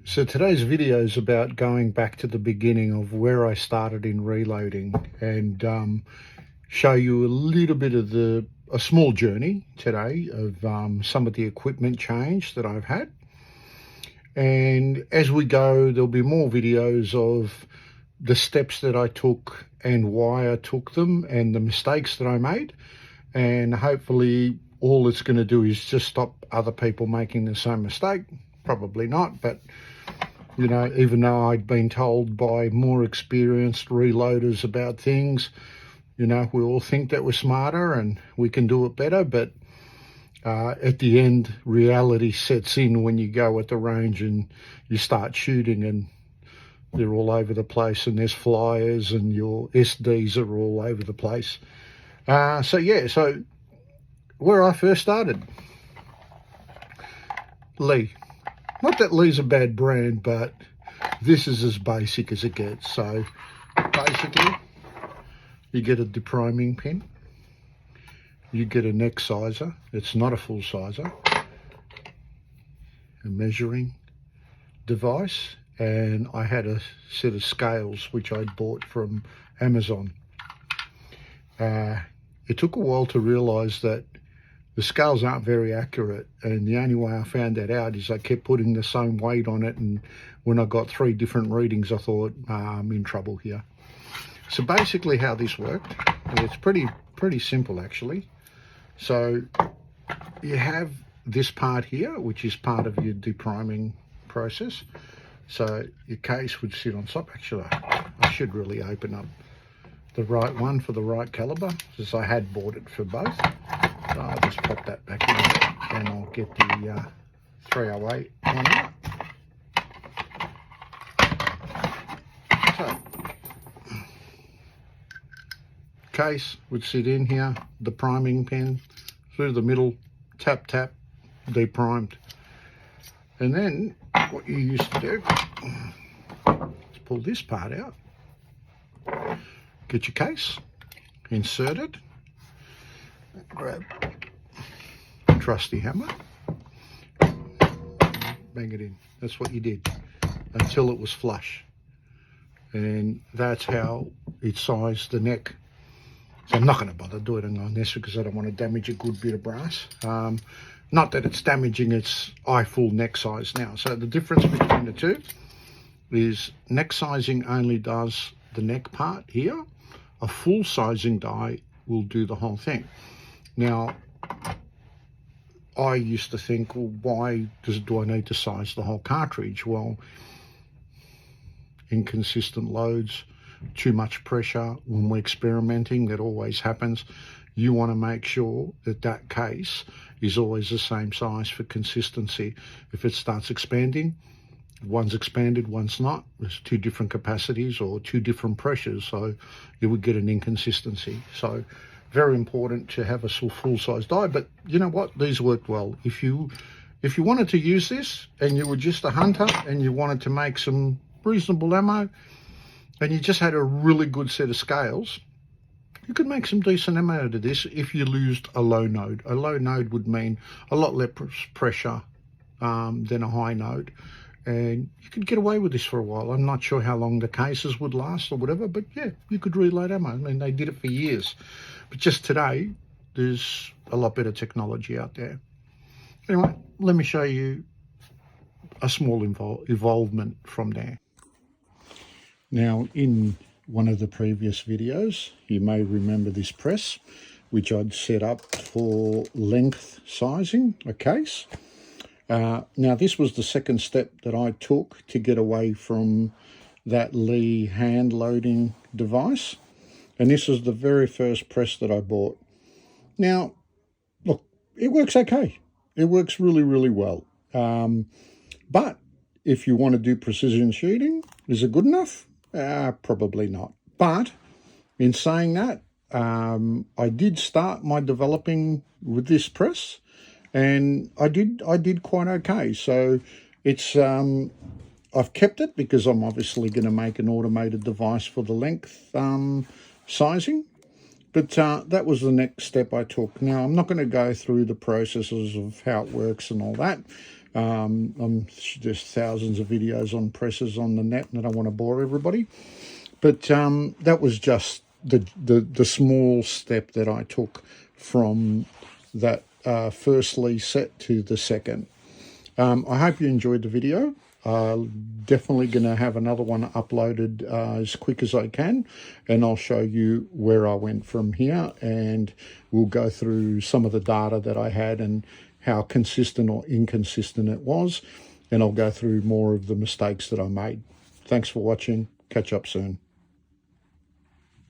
So today's video is about going back to the beginning of where I started in reloading and show you a little bit of a small journey today of some of the equipment change that I've had. And as we go, there'll be more videos of the steps that I took and why I took them and the mistakes that I made. And hopefully all it's going to do is just stop other people making the same mistake. Probably not, but you know, even though I'd been told by more experienced reloaders about things, you know, we all think that we're smarter and we can do it better, but at the end, reality sets in when you go at the range and you start shooting and they're all over the place and there's flyers and your SDs are all over the place. So where I first started, Lee. Not that Lee's a bad brand, but this is as basic as it gets. So basically, you get a depriming pin, you get a neck sizer, it's not a full sizer, a measuring device, and I had a set of scales which I'd bought from Amazon. It took a while to realise that the scales aren't very accurate, and the only way I found that out is I kept putting the same weight on it, and when I got 3 different readings I thought I'm in trouble here. So basically how this worked, it's pretty simple actually. So you have this part here which is part of your depriming process. So your case would sit on top. Actually I should really open up the right one for the right caliber, since I had bought it for both. So I'll just pop that back in and I'll get the 308 on it. So, case would sit in here, the priming pin through the middle, tap, tap, deprimed. And then what you used to do is pull this part out, get your case, insert it, grab a trusty hammer, bang it in. That's what you did until it was flush. And that's how it sized the neck. So I'm not going to bother doing it on this because I don't want to damage a good bit of brass. Not that it's damaging its full neck size now. So the difference between the two is neck sizing only does the neck part here. A full sizing die will do the whole thing. Now, I used to think, well, why do I need to size the whole cartridge? Well, inconsistent loads, too much pressure when we're experimenting, that always happens. You want to make sure that that case is always the same size for consistency. If it starts expanding, one's expanded, one's not. There's 2 different capacities or 2 different pressures, so you would get an inconsistency. So very important to have a full-size die. But you know what? These worked well. If you wanted to use this and you were just a hunter and you wanted to make some reasonable ammo and you just had a really good set of scales, you could make some decent ammo out of this if you used a low node. A low node would mean a lot less pressure than a high node. And you could get away with this for a while. I'm not sure how long the cases would last or whatever, but yeah, you could reload ammo. I mean, they did it for years. But just today, there's a lot better technology out there. Anyway, let me show you a small evolvement from there. Now, in one of the previous videos, you may remember this press, which I'd set up for length sizing a case. Now, this was the second step that I took to get away from that Lee hand loading device. And this is the very first press that I bought. Now, look, it works okay. It works really, really well. But if you want to do precision shooting, is it good enough? Probably not. But in saying that, I did start my developing with this press. And I did quite okay. So it's I've kept it because I'm obviously going to make an automated device for the length sizing. But that was the next step I took. Now, I'm not going to go through the processes of how it works and all that. There's thousands of videos on presses on the net, and I don't want to bore everybody. But that was just the small step that I took from that first Lee set to the second. I hope you enjoyed the video. Definitely going to have another one uploaded as quick as I can, and I'll show you where I went from here, and we'll go through some of the data that I had and how consistent or inconsistent it was, and I'll go through more of the mistakes that I made. Thanks for watching. Catch up soon.